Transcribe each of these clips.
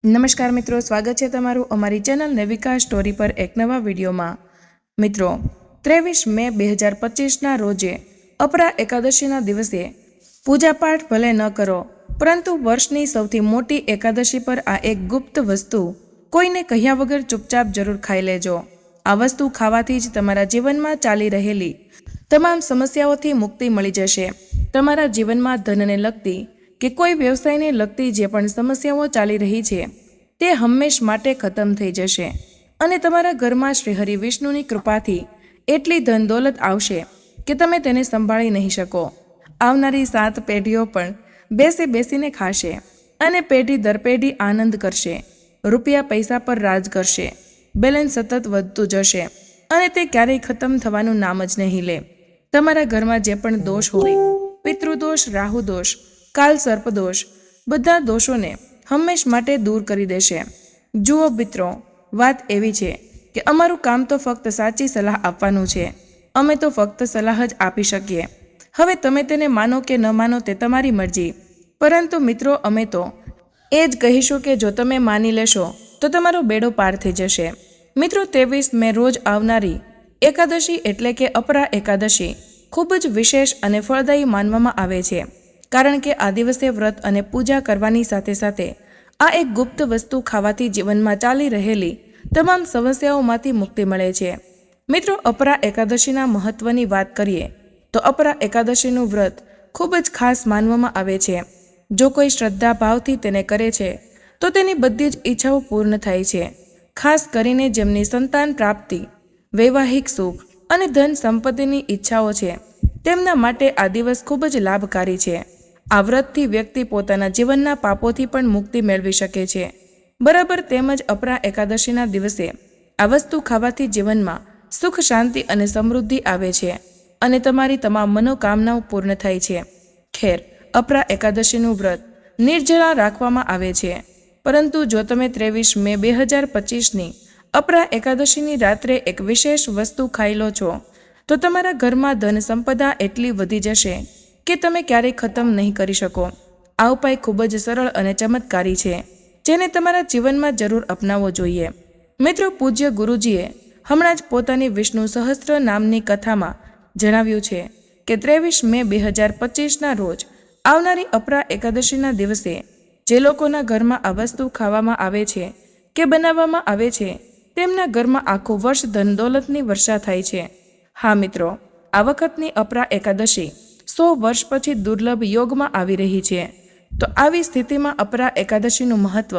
નમસ્કાર મિત્રો, સ્વાગત છે તમારું અમારી ચેનલ નેવિકા સ્ટોરી પર એક નવા વિડીયોમાં। મિત્રો, 23 મે 2025ના રોજે અપરા એકાદશીના દિવસે પૂજાપાઠ ભલે ન કરો, પરંતુ વર્ષની સૌથી મોટી એકાદશી પર આ એક ગુપ્ત વસ્તુ કોઈને કહ્યા વગર ચૂપચાપ જરૂર ખાઈ લેજો। આ વસ્તુ ખાવાથી જ તમારા જીવનમાં ચાલી રહેલી તમામ સમસ્યાઓથી મુક્તિ મળી જશે। તમારા જીવનમાં ધનને લગતી કે કોઈ વ્યવસાયને લગતી જે પણ સમસ્યાઓ ચાલી રહી છે તે હંમેશ માટે ખતમ થઈ જશે અને તમારા ઘરમાં શ્રી હરિ વિષ્ણુની કૃપાથી એટલી ધન દોલત આવશે કે તમે તેને સંભાળી નહીં શકો। આવનારી 7 પેઢીઓ પણ બેસીને ખાશે અને પેઢી દર પેઢી આનંદ કરશે। રૂપિયા પૈસા પર રાજ કરશે। બેલેન્સ સતત વધતું જશે અને તે ક્યારેય ખતમ થવાનું નામ જ નહીં લે। તમારા ઘરમાં જે પણ દોષ હોય, પિતૃદોષ, રાહુ દોષ, કાલ સર્પદોષ, બધા દોષોને હંમેશ માટે દૂર કરી દેશે। જુઓ મિત્રો, વાત એવી છે કે અમારું કામ તો ફક્ત સાચી સલાહ આપવાનું છે। અમે તો ફક્ત સલાહ જ આપી શકીએ। હવે તમે તેને માનો કે ન માનો તે તમારી મરજી, પરંતુ મિત્રો અમે તો એ જ કહીશું કે જો તમે માની લેશો તો તમારો બેડો પાર થઈ જશે। મિત્રો, 23 મે રોજ આવનારી એકાદશી એટલે કે અપરા એકાદશી ખૂબ જ વિશેષ અને ફળદાયી માનવામાં આવે છે, કારણ કે આ દિવસે વ્રત અને પૂજા કરવાની સાથે સાથે આ એક ગુપ્ત વસ્તુ ખાવાથી જીવનમાં ચાલી રહેલી તમામ સમસ્યાઓમાંથી મુક્તિ મળે છે। મિત્રો, અપરા એકાદશીના મહત્વની વાત કરીએ તો અપરા એકાદશીનું વ્રત ખૂબ જ ખાસ માનવામાં આવે છે। જો કોઈ શ્રદ્ધા ભાવથી તેને કરે છે તો તેની બધી જ ઈચ્છાઓ પૂર્ણ થાય છે। ખાસ કરીને જેમની સંતાન પ્રાપ્તિ, વૈવાહિક સુખ અને ધન સંપત્તિની ઈચ્છાઓ છે તેમના માટે આ દિવસ ખૂબ જ લાભકારી છે। આ વ્રતથી વ્યક્તિ પોતાના જીવનના પાપોથી પણ મુક્તિ મેળવી શકે છે। બરાબર તેમજ અપરા એકાદશીના દિવસે આ વસ્તુ ખાવાથી જીવનમાં સુખ, શાંતિ અને સમૃદ્ધિ આવે છે અને તમારી તમામ મનોકામનાઓ પૂર્ણ થાય છે। ખેર, અપરા એકાદશીનું વ્રત નિર્જલા રાખવામાં આવે છે, પરંતુ જો તમે 23 મે 2025ની અપરા એકાદશીની રાત્રે એક વિશેષ વસ્તુ ખાઈ લો છો તો તમારા ઘરમાં ધન સંપદા એટલી વધી જશે કે તમે ક્યારેય ખતમ નહીં કરી શકો। આ ઉપાય ખૂબ જ સરળ અને ચમત્કારી છે, જેને તમારા જીવનમાં જરૂર અપનાવવો જોઈએ। મિત્રો, પૂજ્ય ગુરુજીએ હમણાં જ પોતાની વિષ્ણુ સહસ્ત્ર નામની કથામાં જણાવ્યું છે કે 23 મે 2025ના રોજ આવનારી અપરા એકાદશીના દિવસે જે લોકોના ઘરમાં આ વસ્તુ ખાવામાં આવે છે કે બનાવવામાં આવે છે તેમના ઘરમાં આખું વર્ષ ધન દોલતની વર્ષા થાય છે। હા મિત્રો, આ વખતની અપરા એકાદશી 100 વર્ષ પછી દુર્લભ યોગમાં આવી રહી છે। તો આવી સ્થિતિમાં અપરા એકાદશીનું મહત્વ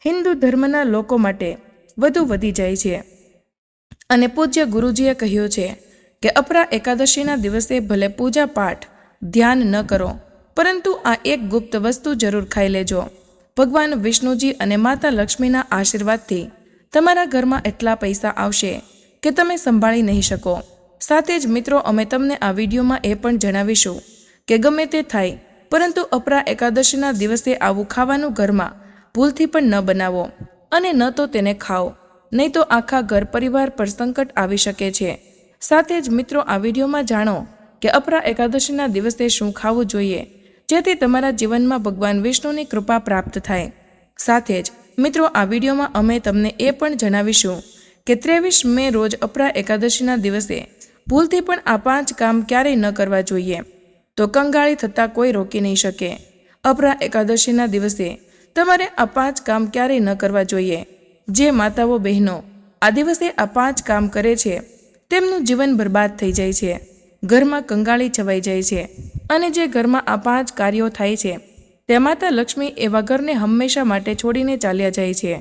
હિન્દુ ધર્મના લોકો માટે વધુ વધી જાય છે અને પૂજ્ય ગુરુજીએ કહ્યું છે કે અપરા એકાદશીના દિવસે ભલે પૂજા પાઠ, ધ્યાન ન કરો, પરંતુ આ એક ગુપ્ત વસ્તુ જરૂર ખાઈ લેજો। ભગવાન વિષ્ણુજી અને માતા લક્ષ્મીના આશીર્વાદથી તમારા ઘરમાં એટલા પૈસા આવશે કે તમે સંભાળી નહીં શકો। સાથે જ મિત્રો, અમે તમને આ વિડીયોમાં એ પણ જણાવીશું કે ગમે તે થાય, પરંતુ અપરા એકાદશીના દિવસે આવું ખાવાનું ઘરમાં ભૂલથી પણ ન બનાવો અને ન તો તેને ખાઓ, નહીં તો આખા ઘર પરિવાર પર સંકટ આવી શકે છે। સાથે જ મિત્રો, આ વિડીયોમાં જાણો કે અપરા એકાદશીના દિવસે શું ખાવું જોઈએ જેથી તમારા જીવનમાં ભગવાન વિષ્ણુની કૃપા પ્રાપ્ત થાય। સાથે જ મિત્રો, આ વિડીયોમાં અમે તમને એ પણ જણાવીશું કે 23 મે રોજ અપરા એકાદશીના દિવસે ભૂલથી પણ આ 5 કામ ક્યારેય ન કરવા જોઈએ, તો કંગાળી થતાં કોઈ રોકી નહીં શકે। અપરા એકાદશીના દિવસે તમારે આ 5 કામ ક્યારેય ન કરવા જોઈએ। જે માતાઓ બહેનો આ દિવસે આ 5 કામ કરે છે તેમનું જીવન બરબાદ થઈ જાય છે, ઘરમાં કંગાળી છવાઈ જાય છે અને જે ઘરમાં આ 5 કાર્યો થાય છે તે માતા લક્ષ્મી એવા ઘરને હંમેશા માટે છોડીને ચાલ્યા જાય છે।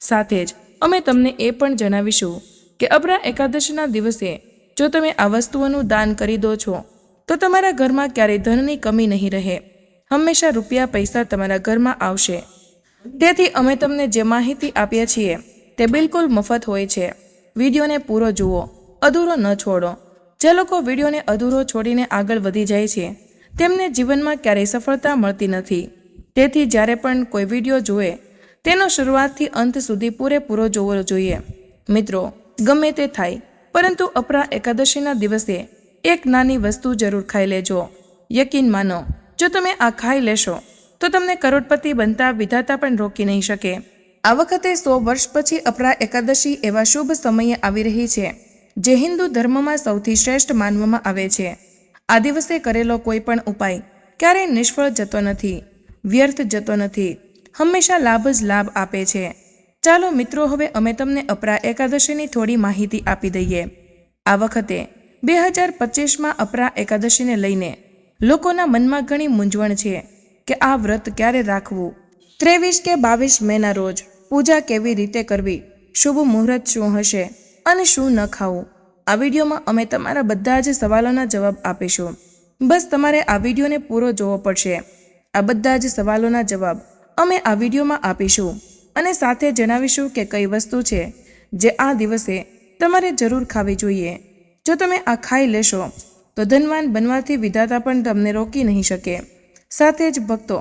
સાથે જ અમે તમને એ પણ જણાવીશું કે અપરા એકાદશીના દિવસે જો તમે આ વસ્તુઓનું દાન કરી દો છો તો તમારા ઘરમાં ક્યારેય ધનની કમી નહીં રહે, હંમેશા રૂપિયા પૈસા તમારા ઘરમાં આવશે। તેથી અમે તમને જે માહિતી આપીએ છીએ તે બિલકુલ મફત હોય છે। વિડીયોને પૂરો જુઓ, અધૂરો ન છોડો। જે લોકો વિડીયોને અધૂરો છોડીને આગળ વધી જાય છે તેમને જીવનમાં ક્યારેય સફળતા મળતી નથી। તેથી જ્યારે પણ કોઈ વિડીયો જુએ તેનો શરૂઆતથી અંત સુધી પૂરેપૂરો જોવો જોઈએ। મિત્રો, ગમે તે થાય, પરંતુ અપરા એકાદશીના દિવસે એક નાની વસ્તુ જરૂર ખાઈ લેજો। યકીન માનો, જો તમે આ ખાઈ લેશો તો તમને કરોડપતિ બનતા વિધાતા પણ રોકી નહીં શકે। આ વખતે 100 વર્ષ પછી અપરા એકાદશી એવા શુભ સમયે આવી રહી છે, જે હિન્દુ ધર્મમાં સૌથી શ્રેષ્ઠ માનવામાં આવે છે. આ દિવસે કરેલો કોઈ પણ ઉપાય ક્યારેય નિષ્ફળ જતો નથી, વ્યર્થ જતો નથી, હંમેશા લાભ જ લાભ આપે છે. ચાલો મિત્રો, હવે અમે તમને અપરા એકાદશીની થોડી માહિતી આપી દઈએ. આ વખતે 2025માં અપરા એકાદશીને લઈને લોકોના મનમાં ઘણી મૂંઝવણ છે કે આ વ્રત ક્યારે રાખવું, 23 કે 22 મેના રોજ પૂજા કેવી રીતે કરવી, શુભ મુહૂર્ત શું હશે અને શું ન ખાવું. આ વિડીયોમાં અમે તમારા બધા જ સવાલોના જવાબ આપીશું. બસ તમારે આ વિડીયોને પૂરો જોવો પડશે. આ બધા જ સવાલોના જવાબ અમે આ વિડીયોમાં આપીશું અને સાથે જણાવીશું કે કઈ વસ્તુ છે જે આ દિવસે તમારે જરૂર ખાવી જોઈએ. જો તમે આ ખાઈ લેશો તો ધનવાન બનવાથી વિધાતા પણ તમને રોકી નહીં શકે. સાથે જ ભક્તો,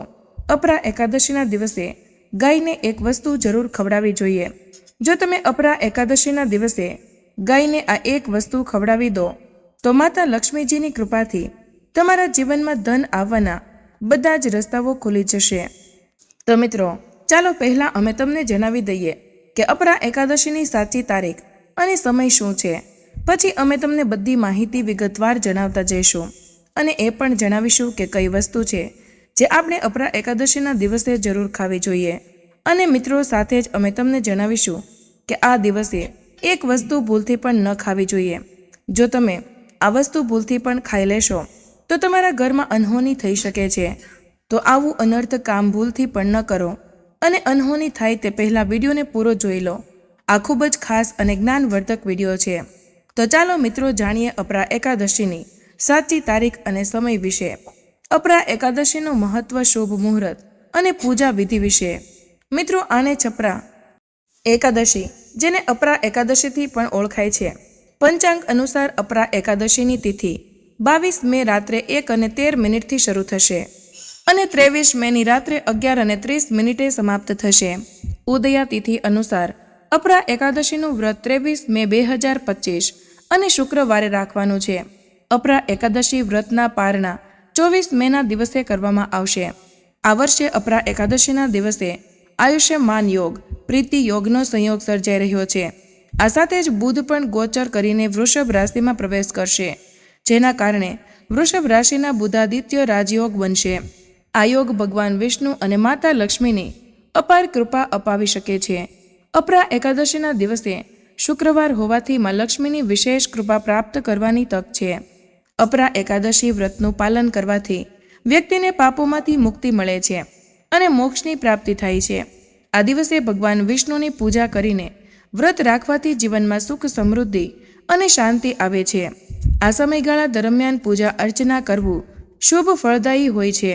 અપરા એકાદશીના દિવસે ગાયને એક વસ્તુ જરૂર ખવડાવવી જોઈએ. જો તમે અપરા એકાદશીના દિવસે ગાયને આ એક વસ્તુ ખવડાવી દો તો માતા લક્ષ્મીજીની કૃપાથી તમારા જીવનમાં ધન આવવાના બધા જ રસ્તાઓ ખુલી જશે. તો મિત્રો, ચાલો પહેલાં અમે તમને જણાવી દઈએ કે અપરા એકાદશીની સાચી તારીખ અને સમય શું છે. પછી અમે તમને બધી માહિતી વિગતવાર જણાવતા જઈશું અને એ પણ જણાવીશું કે કઈ વસ્તુ છે જે આપણે અપરા એકાદશીના દિવસે જરૂર ખાવી જોઈએ. અને મિત્રો, સાથે જ અમે તમને જણાવીશું કે આ દિવસે એક વસ્તુ ભૂલથી પણ ન ખાવી જોઈએ. જો તમે આ વસ્તુ ભૂલથી પણ ખાઈ લેશો તો તમારા ઘરમાં અનહોની થઈ શકે છે. તો આવું અનર્થ કામ ભૂલથી પણ ન કરો અને અનહોની થાય તે પહેલાં વિડીયોને પૂરો જોઈ લો. આ ખૂબ જ ખાસ અને જ્ઞાનવર્ધક વિડીયો છે. તો ચાલો મિત્રો, જાણીએ અપરા એકાદશીની સાચી તારીખ અને સમય વિશે, અપરા એકાદશીનું મહત્વ, શુભ મુહૂર્ત અને પૂજા વિધિ વિશે. મિત્રો, આને છપરા એકાદશી, જેને અપરા એકાદશીથી પણ ઓળખાય છે, પંચાંગ અનુસાર અપરા એકાદશીની તિથિ 22 મે રાત્રે 1:13 શરૂ થશે અને 23 મેની રાત્રે 11:30 સમાપ્ત થશે. ઉદયા તિથિ અનુસાર અપરા એકાદશીનું વ્રત 23 મે 2025 અને શુક્રવારે રાખવાનું છે. અપરા એકાદશી વ્રતના પારણા 24 મેના દિવસે કરવામાં આવશે. આ વર્ષે અપરા એકાદશીના દિવસે આયુષ્યમાન યોગ, પ્રીતિ યોગનો સંયોગ સર્જાઈ રહ્યો છે. આ સાથે જ બુધ પણ ગોચર કરીને વૃષભ રાશિમાં પ્રવેશ કરશે, જેના કારણે વૃષભ રાશિના બુધાદિત્ય રાજયોગ બનશે. આ યોગ ભગવાન વિષ્ણુ અને માતા લક્ષ્મીની અપાર કૃપા અપાવી શકે છે. અપરા એકાદશીના દિવસે શુક્રવાર હોવાથી માં લક્ષ્મીની વિશેષ કૃપા પ્રાપ્ત કરવાની તક છે. અપરા એકાદશી વ્રતનું પાલન કરવાથી વ્યક્તિને પાપોમાંથી મુક્તિ મળે છે અને મોક્ષની પ્રાપ્તિ થાય છે. આ દિવસે ભગવાન વિષ્ણુની પૂજા કરીને વ્રત રાખવાથી જીવનમાં સુખ, સમૃદ્ધિ અને શાંતિ આવે છે. આ સમયગાળા દરમિયાન પૂજા અર્ચના કરવું શુભ ફળદાયી હોય છે.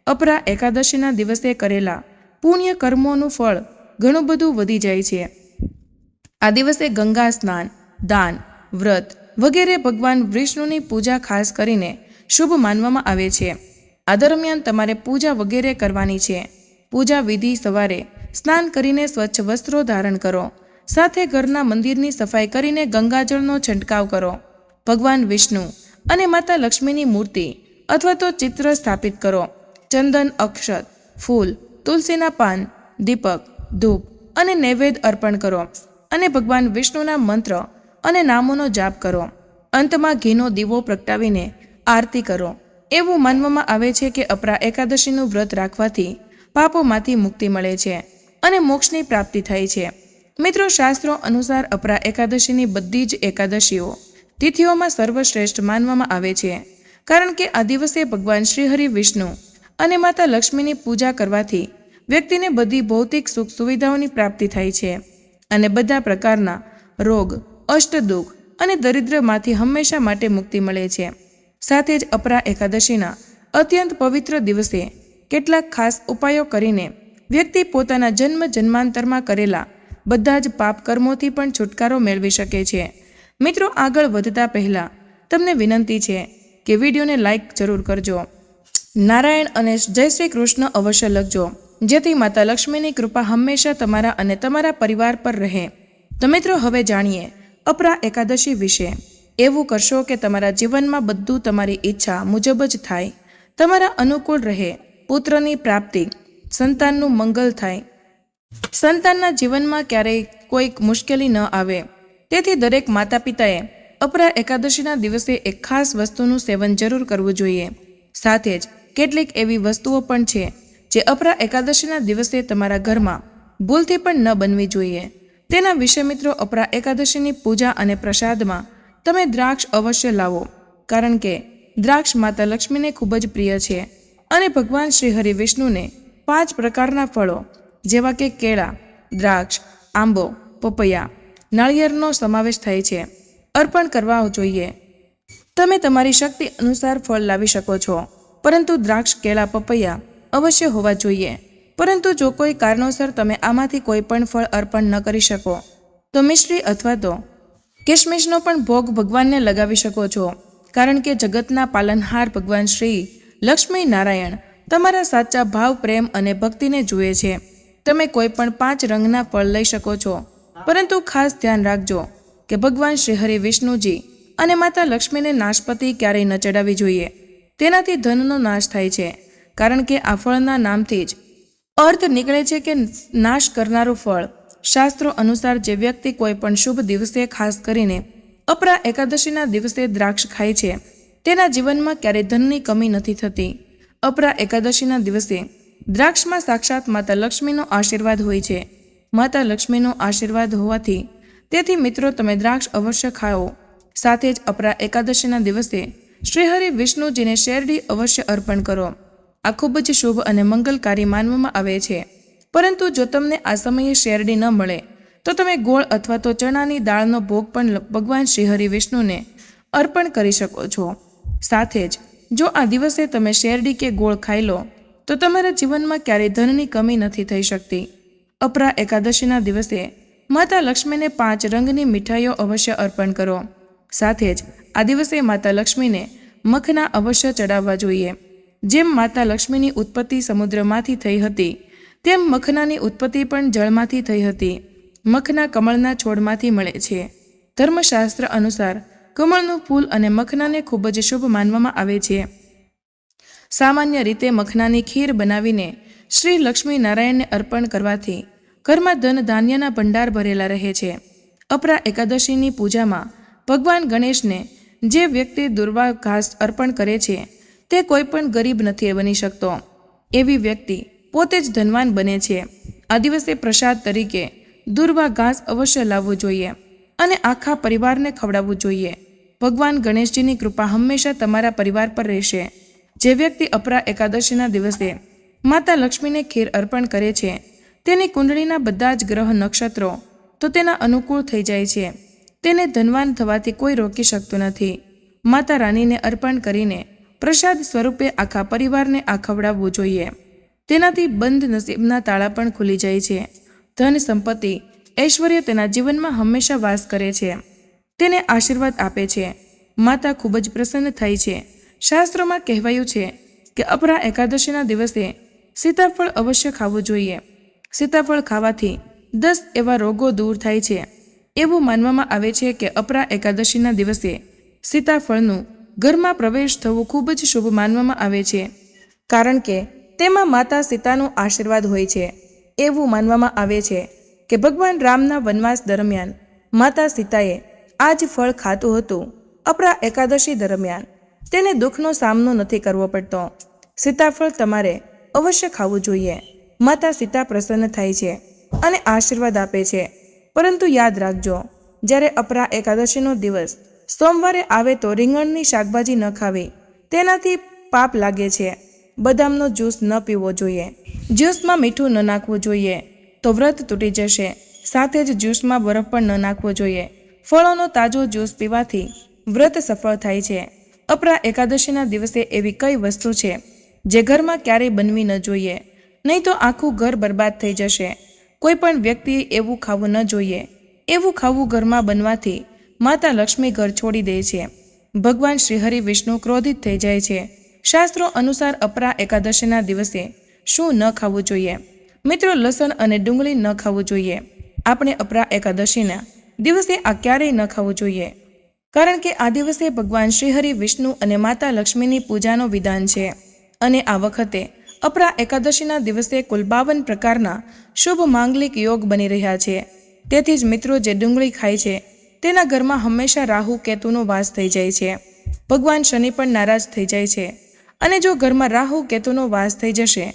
અપરા એકાદશીના દિવસે કરેલા પુણ્ય કર્મોનું ફળ ઘણું બધું વધી જાય છે. આ દિવસે ગંગા સ્નાન, દાન, વ્રત વગેરે ભગવાન વિષ્ણુની પૂજા ખાસ કરીને શુભ માનવામાં આવે છે. આ દરમિયાન તમારે પૂજા વગેરે કરવાની છે. પૂજા વિધિ: સવારે સ્નાન કરીને સ્વચ્છ વસ્ત્રો ધારણ કરો. સાથે ઘરના મંદિરની સફાઈ કરીને ગંગાજળનો છંટકાવ કરો. ભગવાન વિષ્ણુ અને માતા લક્ષ્મીની મૂર્તિ અથવા તો ચિત્ર સ્થાપિત કરો. ચંદન, અક્ષત, ફૂલ, તુલસીના પાન, દીપક, ધૂપ અને નૈવેદ્ય અર્પણ કરો અને ભગવાન વિષ્ણુના મંત્ર અને નામોનો જાપ કરો. અંતમાં ઘીનો દીવો પ્રગટાવીને આરતી કરો. એવું માનવામાં આવે છે કે અપરા એકાદશીનું વ્રત રાખવાથી પાપોમાંથી મુક્તિ મળે છે અને મોક્ષની પ્રાપ્તિ થાય છે. મિત્રો, શાસ્ત્રો અનુસાર અપરા એકાદશીની બધી જ એકાદશીઓ તિથિઓમાં સર્વશ્રેષ્ઠ માનવામાં આવે છે, કારણ કે આ દિવસે ભગવાન શ્રીહરિ વિષ્ણુ અને માતા લક્ષ્મીની પૂજા કરવાથી વ્યક્તિને બધી ભૌતિક સુખ સુવિધાઓની પ્રાપ્તિ થાય છે અને બધા પ્રકારના રોગ, અષ્ટદુઃખ અને દરિદ્રમાંથી હંમેશા માટે મુક્તિ મળે છે. સાથે જ અપરા એકાદશીના અત્યંત પવિત્ર દિવસે કેટલાક ખાસ ઉપાયો કરીને વ્યક્તિ પોતાના જન્મ જન્માંતરમાં કરેલા બધા જ પાપ કર્મોથી પણ છુટકારો મેળવી શકે છે. મિત્રો, આગળ વધતા પહેલાં તમને વિનંતી છે કે વિડીયોને લાઇક જરૂર કરજો, નારાયણ અને જય શ્રી કૃષ્ણ અવશ્ય લખજો, જેથી માતા લક્ષ્મીની કૃપા હંમેશા તમારા અને તમારા પરિવાર પર રહે. તો મિત્રો, હવે જાણીએ અપરા એકાદશી વિશે. એવું કરશો કે તમારા જીવનમાં બધું તમારી ઈચ્છા મુજબ જ થાય, તમારા અનુકૂળ રહે, પુત્રની પ્રાપ્તિ, સંતાનનું મંગલ થાય, સંતાનના જીવનમાં ક્યારેય કોઈક મુશ્કેલી ન આવે, તેથી દરેક માતા પિતાએ અપરા એકાદશીના દિવસે એક ખાસ વસ્તુનું સેવન જરૂર કરવું જોઈએ. સાથે જ કેટલીક એવી વસ્તુઓ પણ છે જે અપરા એકાદશીના દિવસે તમારા ઘરમાં ભૂલથી પણ ન બનવી જોઈએ. તેના વિશે મિત્રો, અપરા એકાદશીની પૂજા અને પ્રસાદમાં તમે દ્રાક્ષ અવશ્ય લાવો, કારણ કે દ્રાક્ષ માતા લક્ષ્મીને ખૂબ જ પ્રિય છે અને ભગવાન શ્રી હરિ વિષ્ણુને 5 પ્રકારના ફળો જેવા કે કેળા, દ્રાક્ષ, આંબો, પપૈયા, નાળિયેરનો સમાવેશ થાય છે અર્પણ કરવા જોઈએ. તમે તમારી શક્તિ અનુસાર ફળ લાવી શકો છો, પરંતુ દ્રાક્ષ, કેળા, પપૈયા અવશ્ય હોવા જોઈએ. પરંતુ જો કોઈ કારણોસર તમે આમાંથી કોઈ પણ ફળ અર્પણ ન કરી શકો તો મિશ્રી અથવા તો કિશમિશનો પણ ભોગ ભગવાનને લગાવી શકો છો, કારણ કે જગતના પાલનહાર ભગવાન શ્રી લક્ષ્મી નારાયણ તમારા સાચા ભાવ, પ્રેમ અને ભક્તિને જુએ છે. તમે કોઈ પણ 5 રંગના ફળ લઈ શકો છો, પરંતુ ખાસ ધ્યાન રાખજો કે ભગવાન શ્રી હરિ વિષ્ણુજી અને માતા લક્ષ્મીને નાશપતિ ક્યારેય ન ચડાવવી જોઈએ. તેનાથી ધનનો નાશ થાય છે, કારણ કે આ ફળના નામથી જ અર્થ નીકળે છે કે નાશ કરનારું ફળ. શાસ્ત્રો અનુસાર જે વ્યક્તિ કોઈ પણ શુભ દિવસે, ખાસ કરીને અપરા એકાદશીના દિવસે દ્રાક્ષ ખાય છે, તેના જીવનમાં ક્યારેય ધનની કમી નથી થતી. અપરા એકાદશીના દિવસે દ્રાક્ષમાં સાક્ષાત માતા લક્ષ્મીનો આશીર્વાદ હોય છે. માતા લક્ષ્મીનો આશીર્વાદ હોવાથી તેથી મિત્રો, તમે દ્રાક્ષ અવશ્ય ખાઓ. સાથે જ અપરા એકાદશીના દિવસે શ્રીહરિ વિષ્ણુજીને શેરડી અવશ્ય અર્પણ કરો. આ ખૂબ જ શુભ અને મંગલકારી માનવામાં આવે છે. પરંતુ જો તમને આ સમયે શેરડી ન મળે તો તમે ગોળ અથવા તો ચણાની દાળનો ભોગ પણ ભગવાન શ્રીહરિ વિષ્ણુને અર્પણ કરી શકો છો. સાથે જ જો આ દિવસે તમે શેરડી કે ગોળ ખાઈ લો તો તમારા જીવનમાં ક્યારેય ધનની કમી નથી થઈ શકતી. અપરા એકાદશીના દિવસે માતા લક્ષ્મીને 5 રંગની મીઠાઈઓ અવશ્ય અર્પણ કરો. સાથે જ આ દિવસે માતા લક્ષ્મીને મખના અવશ્ય ચડાવવા જોઈએ. જેમ માતા લક્ષ્મીની ઉત્પત્તિ સમુદ્રમાંથી થઈ હતી, તેમ મખનાની ઉત્પત્તિ પણ જળમાંથી થઈ હતી. મખના કમળના છોડમાંથી મળે છે. ધર્મશાસ્ત્ર અનુસાર કમળનું ફૂલ અને મખનાને ખૂબ જ શુભ માનવામાં આવે છે. સામાન્ય રીતે મખનાની ખીર બનાવીને શ્રી લક્ષ્મી નારાયણને અર્પણ કરવાથી ઘરમાં ધન ધાન્યના ભંડાર ભરેલા રહે છે. અપરા એકાદશીની પૂજામાં ભગવાન ગણેશને જે વ્યક્તિ દુર્વા ઘાસ અર્પણ કરે છે તે કોઈ પણ ગરીબ નથી બની શકતો. એવી વ્યક્તિ પોતે જ ધનવાન બને છે. આ દિવસે પ્રસાદ તરીકે દુર્વા ઘાસ અવશ્ય લાવવું જોઈએ અને આખા પરિવારને ખવડાવવું જોઈએ. ભગવાન ગણેશજીની કૃપા હંમેશા તમારા પરિવાર પર રહેશે. જે વ્યક્તિ અપરા એકાદશીના દિવસે માતા લક્ષ્મીને ખીર અર્પણ કરે છે, તેની કુંડળીના બધા જ ગ્રહ, નક્ષત્રો તો તેના અનુકૂળ થઈ જાય છે. તેને ધનવાન થવાથી કોઈ રોકી શકતું નથી. માતા રાનીને અર્પણ કરીને પ્રસાદ સ્વરૂપે આખા પરિવારને આ ખવડાવવું જોઈએ. તેનાથી બંધ નસીબના તાળા પણ ખુલી જાય છે. ધન, સંપત્તિ, ઐશ્વર્ય તેના જીવનમાં હંમેશા વાસ કરે છે. તેને આશીર્વાદ આપે છે. માતા ખૂબ જ પ્રસન્ન થાય છે. શાસ્ત્રોમાં કહેવાયું છે કે અપરા એકાદશીના દિવસે સીતાફળ અવશ્ય ખાવું જોઈએ. સીતાફળ ખાવાથી 10 એવા રોગો દૂર થાય છે. એવું માનવામાં આવે છે કે અપરા એકાદશીના દિવસે સીતાફળનું ઘરમાં પ્રવેશ થવું ખૂબ જ શુભ માનવામાં આવે છે, કારણ કે તેમાં માતા સીતાનો આશીર્વાદ હોય છે. એવું માનવામાં આવે છે કે ભગવાન રામના વનવાસ દરમિયાન માતા સીતાએ આ જ ફળ ખાતું હતું. અપરા એકાદશી દરમિયાન તેને દુઃખનો સામનો નથી કરવો પડતો. સીતાફળ તમારે અવશ્ય ખાવું જોઈએ. માતા સીતા પ્રસન્ન થાય છે અને આશીર્વાદ આપે છે. પરંતુ યાદ રાખજો, જ્યારે અપરા એકાદશીનો દિવસ સોમવારે આવે તો રીંગણની શાકભાજી ન ખાવી. તેનાથી પાપ લાગે છે. બદામનો જ્યુસ ન પીવો જોઈએ. જ્યુસમાં મીઠું ન નાખવું જોઈએ, તો વ્રત તૂટી જશે. સાથે જ જ્યુસમાં બરફ પણ ન નાખવો જોઈએ. ફળોનો તાજો જ્યુસ પીવાથી વ્રત સફળ થાય છે. અપરા એકાદશીના દિવસે એવી કઈ વસ્તુ છે જે ઘરમાં ક્યારેય બનવી ન જોઈએ, નહીં તો આખું ઘર બરબાદ થઈ જશે. કોઈ પણ વ્યક્તિએ એવું ખાવું ન જોઈએ. એવું ખાવું ઘરમાં બનવાથી માતા લક્ષ્મી ઘર છોડી દે છે. ભગવાન શ્રી હરિ વિષ્ણુ ક્રોધિત થઈ જાય છે. શાસ્ત્રો અનુસાર અપરા એકાદશીના દિવસે શું ન ખાવું જોઈએ? મિત્રો, લસણ અને ડુંગળી ન ખાવું જોઈએ. આપણે અપરા એકાદશીના દિવસે આ ક્યારેય ન ખાવું જોઈએ, કારણ કે આ દિવસે ભગવાન શ્રી હરિ વિષ્ણુ અને માતા લક્ષ્મીની પૂજાનો વિધાન છે અને આ વખતે અપરા એકાદશીના દિવસે કુલ 52 પ્રકારના શુભ માંગલિક યોગ બની રહ્યા છે. તેથી જ મિત્રો, જે ડુંગળી ખાય છે તેના ઘરમાં હંમેશા રાહુ કેતુનો વાસ થઈ જાય છે. ભગવાન શનિ પણ નારાજ થઈ જાય છે. અને જો ઘરમાં રાહુ કેતુનો વાસ થઈ જશે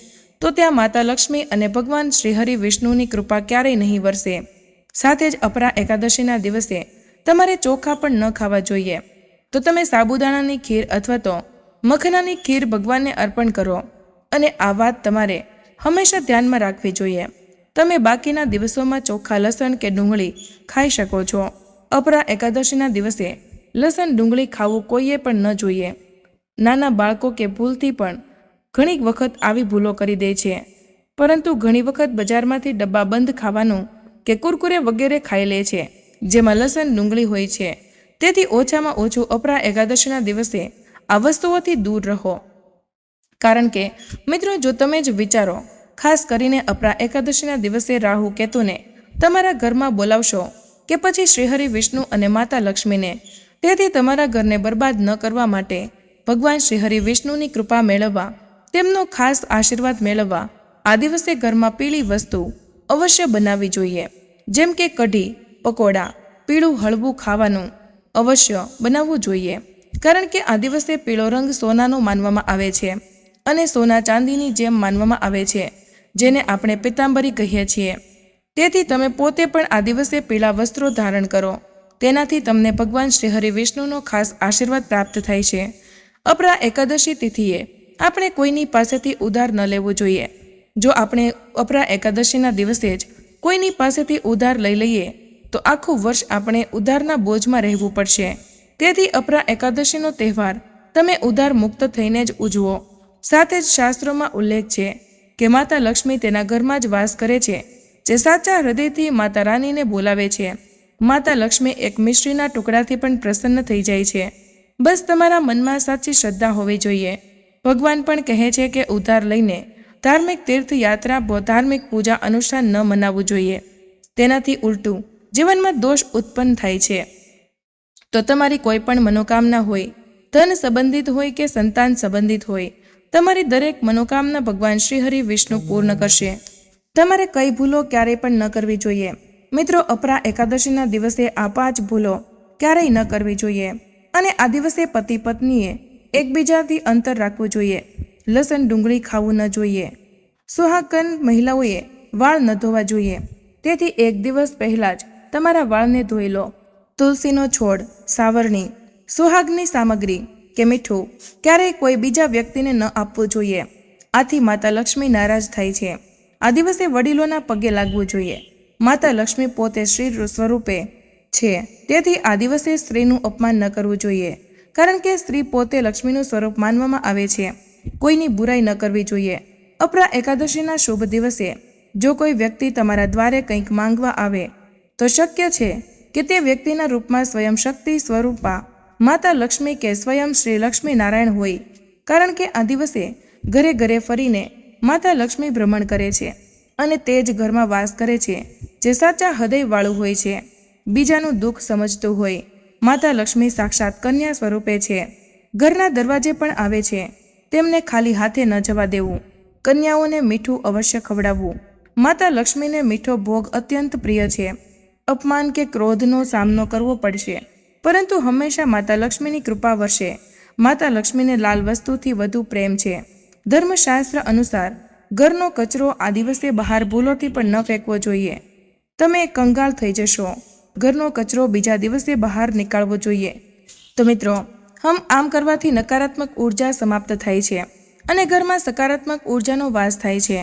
તો ત્યાં માતા લક્ષ્મી અને ભગવાન શ્રીહરિ વિષ્ણુની કૃપા ક્યારેય નહીં વરસે. સાથે જ અપરા એકાદશીના દિવસે તમારે ચોખા પણ ન ખાવા જોઈએ. તો તમે સાબુદાણાની ખીર અથવા તો મખનાની ખીર ભગવાનને અર્પણ કરો. અને આ વાત તમારે હંમેશા ધ્યાનમાં રાખવી જોઈએ. તમે બાકીના દિવસોમાં ચોખા, લસણ કે ડુંગળી ખાઈ શકો છો. અપરા એકાદશીના દિવસે લસણ, ડુંગળી ખાવું કોઈએ પણ ન જોઈએ. નાના બાળકો કે ભૂલથી પણ ઘણી વખત આવી ભૂલો કરી દે છે, પરંતુ ઘણી વખત બજારમાંથી ડબ્બા બંધ ખાવાનું કે કુરકુરે વગેરે ખાઈ લે છે, જેમાં લસણ, ડુંગળી હોય છે. તેથી ઓછામાં ઓછું અપરા એકાદશીના દિવસે આ વસ્તુઓથી દૂર રહો. કારણ કે મિત્રો, જો તમે જ વિચારો, ખાસ કરીને અપરા એકાદશીના દિવસે રાહુ કેતુને તમારા ઘરમાં બોલાવશો કે પછી શ્રીહરિ વિષ્ણુ અને માતા લક્ષ્મીને. તેથી તમારા ઘરને બરબાદ ન કરવા માટે ભગવાન શ્રીહરિ વિષ્ણુની કૃપા મેળવવા, તેમનો ખાસ આશીર્વાદ મેળવવા આ દિવસે ઘરમાં પીળી વસ્તુ અવશ્ય બનાવવી જોઈએ. જેમ કે કઢી, પકોડા, પીળું હળવું ખાવાનું અવશ્ય બનાવવું જોઈએ. કારણ કે આ દિવસે પીળો રંગ સોનાનો માનવામાં આવે છે અને સોના ચાંદીની જેમ માનવામાં આવે છે, જેને આપણે પીતાંબરી કહીએ છીએ. તેથી તમે પોતે પણ આ દિવસે પીળા વસ્ત્રો ધારણ કરો. તેનાથી તમને ભગવાન શ્રીહરિ વિષ્ણુનો ખાસ આશીર્વાદ પ્રાપ્ત થાય છે. અપરા એકાદશી તિથિએ આપણે કોઈની પાસેથી ઉધાર ન લેવું જોઈએ. જો આપણે અપરા એકાદશીના દિવસે જ કોઈની પાસેથી ઉધાર લઈ લઈએ તો આખું વર્ષ આપણે ઉધારના બોજમાં રહેવું પડશે. તેથી અપરા એકાદશીનો તહેવાર તમે ઉધાર મુક્ત થઈને જ ઉજવો. સાથે જ શાસ્ત્રોમાં ઉલ્લેખ છે કે માતા લક્ષ્મી તેના ઘરમાં જ વાસ કરે છે, જે સાચા હૃદયથી માતા રાનીને બોલાવે છે. માતા લક્ષ્મી એક મિશ્રીના ટુકડાથી પણ પ્રસન્ન થઈ જાય છે. બસ તમારા મનમાં સાચી શ્રદ્ધા હોવી જોઈએ. ભગવાન પણ કહે છે કે ઉધાર લઈને ધાર્મિક તીર્થયાત્રા, ધાર્મિક પૂજા અનુષ્ઠાન ન મનાવવું જોઈએ. તેનાથી ઉલટું જીવનમાં દોષ ઉત્પન્ન થાય છે. તો તમારી કોઈ પણ મનોકામના હોય, ધન સંબંધિત હોય કે સંતાન સંબંધિત હોય, તમારી દરેક મનોકામના ભગવાન શ્રીહરિ વિષ્ણુ પૂર્ણ કરશે. તમારે કઈ ભૂલો ક્યારેય પણ ન કરવી જોઈએ. મિત્રો, અપરા એકાદશીના દિવસે આ 5 ભૂલો ક્યારેય ન કરવી જોઈએ. અને આ દિવસે પતિ પત્નીએ એકબીજાથી અંતર રાખવું જોઈએ. લસણ, ડુંગળી ખાવું ન જોઈએ. સુહાગન મહિલાઓએ વાળ ન ધોવા જોઈએ. તેથી એક દિવસ પહેલાં જ તમારા વાળને ધોઈ લો. તુલસીનો છોડ, સાવરણી, સુહાગની સામગ્રી કે મીઠું ક્યારેય કોઈ બીજા વ્યક્તિને ન આપવું જોઈએ. આથી માતા લક્ષ્મી નારાજ થાય છે. આ દિવસે વડીલોના પગે લાગવું જોઈએ. માતા લક્ષ્મી પોતે શ્રી સ્વરૂપે છે. તેથી આ દિવસે સ્ત્રીનું અપમાન ન કરવું જોઈએ. કારણ કે સ્ત્રી પોતે લક્ષ્મીનું સ્વરૂપ માનવામાં આવે છે. કોઈની બુરાઈ ન કરવી જોઈએ. અપરા એકાદશીના શુભ દિવસે જો કોઈ વ્યક્તિ તમારા દ્વારે કંઈક માંગવા આવે તો શક્ય છે કે તે વ્યક્તિના રૂપમાં સ્વયં શક્તિ સ્વરૂપા માતા લક્ષ્મી કે સ્વયં શ્રી લક્ષ્મી નારાયણ હોય. કારણ કે આ દિવસે ઘરે ઘરે ફરીને માતા લક્ષ્મી ભ્રમણ કરે છે અને તે જ ઘરમાં વાસ કરે છે, જે સાચા હૃદયવાળું હોય છે, બીજાનું દુઃખ સમજતું હોય. માતા લક્ષ્મી સાક્ષાત કન્યા સ્વરૂપે છે. ઘરના દરવાજે પણ આવે છે. તેમને ખાલી હાથે ન જવા દેવું. કન્યાઓને મીઠું અવશ્ય ખવડાવવું. માતા લક્ષ્મીને મીઠો ભોગ અત્યંત પ્રિય છે. અપમાન કે ક્રોધનો સામનો કરવો પડશે, પરંતુ હંમેશા માતા લક્ષ્મીની કૃપા વરસે. માતા લક્ષ્મીને લાલ વસ્તુથી વધુ પ્રેમ છે. ધર્મશાસ્ત્ર અનુસાર ઘરનો કચરો આ દિવસે બહાર ભૂલોથી પણ ન ફેંકવો જોઈએ. તમે કંગાળ થઈ જશો. ઘરનો કચરો બીજા દિવસે બહાર નીકાળવો જોઈએ. તો મિત્રો, આમ કરવાથી નકારાત્મક ઉર્જા સમાપ્ત થાય છે અને ઘરમાં સકારાત્મક ઉર્જાનો વાસ થાય છે.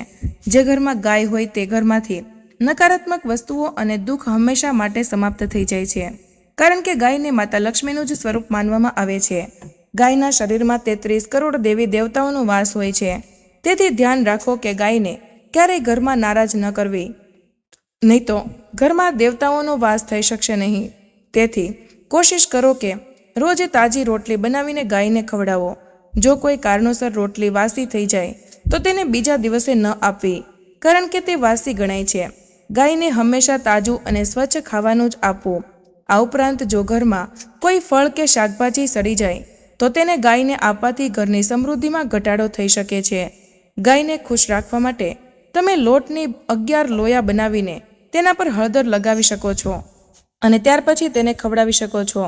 જે ઘરમાં ગાય હોય તે ઘરમાંથી નકારાત્મક વસ્તુઓ અને દુઃખ હંમેશા માટે સમાપ્ત થઈ જાય છે. કારણ કે ગાયને માતા લક્ષ્મીનું જ સ્વરૂપ માનવામાં આવે છે. ગાયના શરીરમાં 33 કરોડ દેવી દેવતાઓનો વાસ હોય છે. તેથી ધ્યાન રાખો કે ગાયને ક્યારેય ઘરમાં નારાજ ન કરવી, નહીં તો ઘરમાં દેવતાઓનો વાસ થઈ શકશે નહીં. તેથી કોશિશ કરો કે રોજ તાજી રોટલી બનાવીને ગાયને ખવડાવો. જો કોઈ કારણોસર રોટલી વાસી થઈ જાય તો તેને બીજા દિવસે ન આપવી, કારણ કે તે વાસી ગણાય છે. ગાયને હંમેશા તાજું અને સ્વચ્છ ખાવાનું જ આપવું. આ ઉપરાંત જો ઘરમાં કોઈ ફળ કે શાકભાજી સડી જાય તો તેને ગાયને આપવાથી ઘરની સમૃદ્ધિમાં ઘટાડો થઈ શકે છે. ગાયને ખુશ રાખવા માટે તમે લોટની 11 લોયા બનાવીને તેના પર હળદર લગાવી શકો છો અને ત્યાર પછી તેને ખવડાવી શકો છો.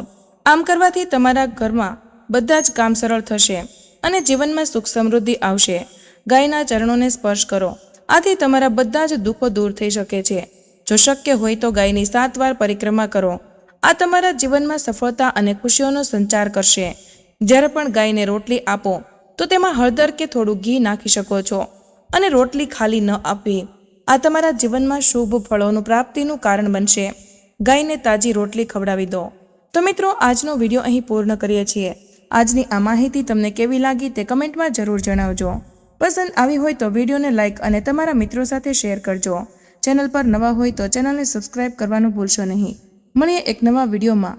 આમ કરવાથી તમારા ઘરમાં બધા જ કામ સરળ થશે અને જીવનમાં સુખ સમૃદ્ધિ આવશે. ગાયના ચરણોને સ્પર્શ કરો. આથી તમારા બધા જ દુઃખો દૂર થઈ શકે છે. જો શક્ય હોય તો ગાયની 7 વાર પરિક્રમા કરો. આ તમારા જીવનમાં સફળતા અને ખુશીઓનો સંચાર કરશે. જ્યારે પણ ગાયને રોટલી આપો તો તેમાં હળદર કે થોડું ઘી નાખી શકો છો અને રોટલી ખાલી ન આપવી. આ તમારા જીવનમાં શુભ ફળોનું પ્રાપ્તિનું કારણ બનશે. ગાયને તાજી રોટલી ખવડાવી દો. તો મિત્રો, આજનો વિડીયો અહીં પૂર્ણ કરીએ છીએ. આજની આ માહિતી તમને કેવી લાગી તે કમેન્ટમાં જરૂર જણાવજો. પસંદ આવી હોય તો વિડીયોને લાઇક અને તમારા મિત્રો સાથે શેર કરજો. ચેનલ પર નવા હોય તો ચેનલને સબસ્ક્રાઇબ કરવાનું ભૂલશો નહીં. મળીએ એક નવા વિડીયોમાં.